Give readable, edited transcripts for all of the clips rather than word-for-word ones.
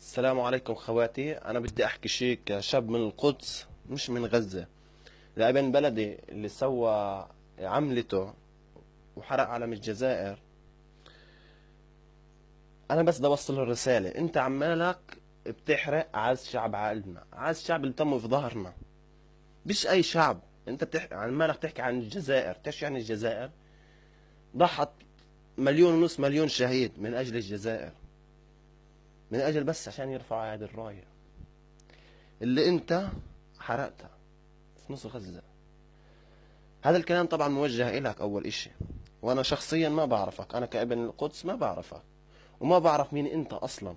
السلام عليكم خواتي. أنا بدي أحكي شيء كشاب من القدس مش من غزة، لابن بلدي اللي سوى عملته وحرق علم الجزائر. أنا بس بدي أوصل له رسالة: أنت عمالك بتحرق عز شعب عقلنا، عز شعب اللي تموا في ظهرنا، مش أي شعب. أنت عمالك تحكي عن الجزائر. تحكي عن الجزائر ضحت 1.5 مليون شهيد من أجل الجزائر، من أجل بس عشان يرفعوا هذه الراية اللي أنت حرقتها في نص غزة. هذا الكلام طبعا موجه إلك أول إشي، وأنا شخصيا ما بعرفك، أنا كابن القدس ما بعرفك وما بعرف مين أنت أصلا.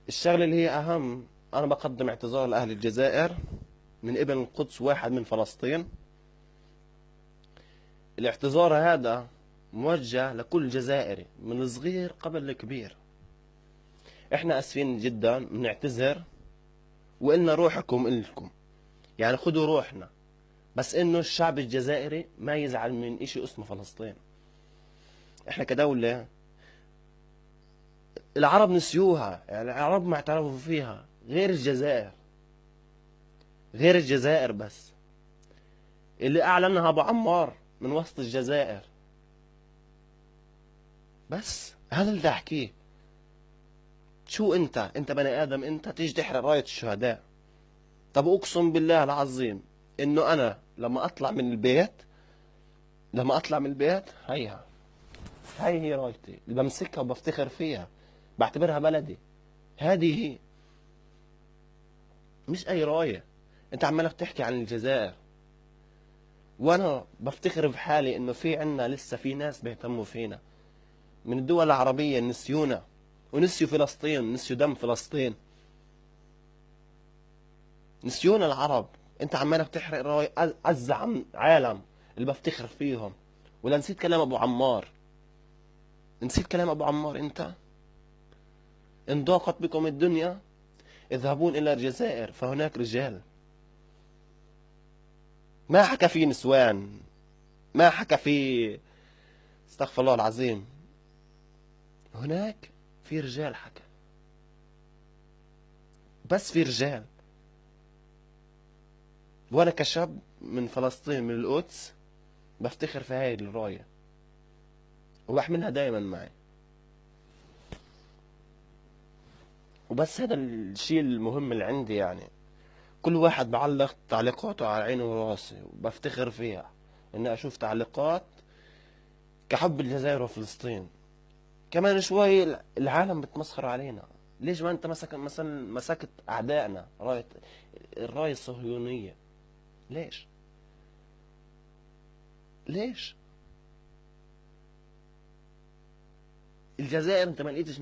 الشغلة اللي هي أهم، أنا بقدم اعتذار لأهل الجزائر من ابن القدس واحد من فلسطين. الاعتذار هذا موجه لكل جزائري من الصغير قبل الكبير. احنا اسفين جدا، بنعتذر وإلنا روحكم إلكم، يعني خذوا روحنا، بس انه الشعب الجزائري ما يزعل من اشي اسمه فلسطين. احنا كدولة العرب نسيوها، يعني العرب ما اعترفوا فيها غير الجزائر، غير الجزائر بس اللي اعلنها ابو عمار من وسط الجزائر. بس هذا اللي بدي احكيه. شو انت بني ادم، انت تيجي تحرق راية الشهداء؟ طب اقسم بالله العظيم انه انا لما اطلع من البيت، هيها، هاي هي رايتي اللي بمسكها وبفتخر فيها، بعتبرها بلدي. هذه هي، مش اي راية. انت عمالك تحكي عن الجزائر، وانا بفتخر بحالي انه في عنا لسه في ناس بيهتموا فينا من الدول العربية. نسيونا ونسيوا فلسطين، نسيوا دم فلسطين، نسيونا العرب. انت عمالك تحرق راي عز عالم اللي بفتخر فيهم. ولا نسيت كلام ابو عمار؟ نسيت كلام ابو عمار انت؟ ان ضاقت بكم الدنيا اذهبون الى الجزائر فهناك رجال. ما حكى في نسوان، ما حكى في، استغفر الله العظيم، هناك في رجال حكى، بس في رجال. وانا كشاب من فلسطين من القدس بفتخر في هاي الراية وبحملها دائما معي. وبس هذا الشيء المهم اللي عندي، يعني كل واحد بعلق تعليقاته على عيني وراسي وبفتخر فيها اني اشوف تعليقات كحب الجزائر وفلسطين. كمان شوي العالم بتمسخر علينا. ليش ما انت مثلا مسكت اعدائنا راية، الراية الصهيونية؟ ليش؟ ليش؟ الجزائر انت ما لقيتش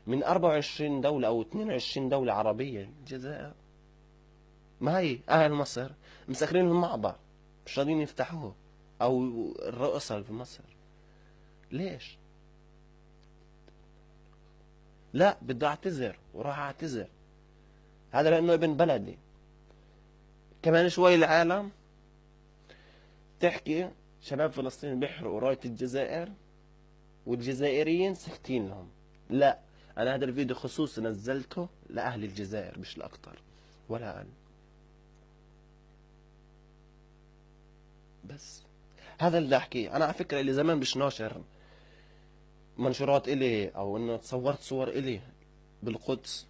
من 24 دولة او 22 دولة عربية. الجزائر ما هي اهل مصر مسكرين المعبر، مش راضيين يفتحوه، او الرؤساء في مصر. ليش؟ لا بدي اعتذر وراح اعتذر، هذا لانه ابن بلدي. كمان شوي العالم تحكي شباب فلسطين بيحرقوا راية الجزائر والجزائريين ساكتين لهم. لا، انا هذا الفيديو خصوصي نزلته لاهل الجزائر مش لاكتر ولا اقل. بس هذا اللي احكيه. انا على فكره اللي زمان مش ناشر منشورات الي او انه تصورت صور الي بالقدس،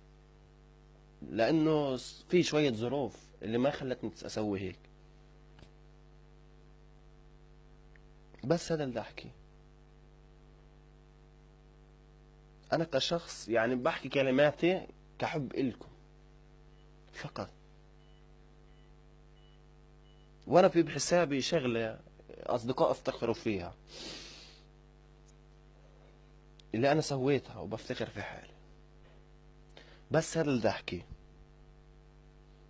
لانه في شويه ظروف اللي ما خلتني اسوي هيك. بس هذا اللي احكيه. انا كشخص يعني بحكي كلماتي كحب إلكم فقط. وانا في بحسابي شغله اصدقاء افتخروا فيها اللي انا سويتها وبفتخر في حالي. بس هذا اللي بدي احكيه،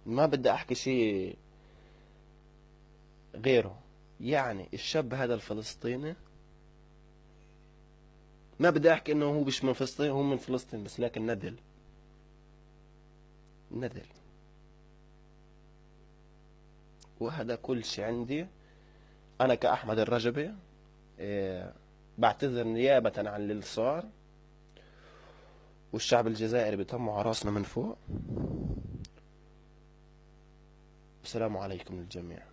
ما بدي احكي شيء غيره. يعني الشاب هذا الفلسطيني، ما بدي احكي انه هو مش من فلسطين، هو من فلسطين بس لكن ندل، ندل. وهذا كل شيء عندي. انا كاحمد الرجبي بعتذر نيابة عن اللي صار، والشعب الجزائري بيطموا على راسنا من فوق. السلام عليكم للجميع.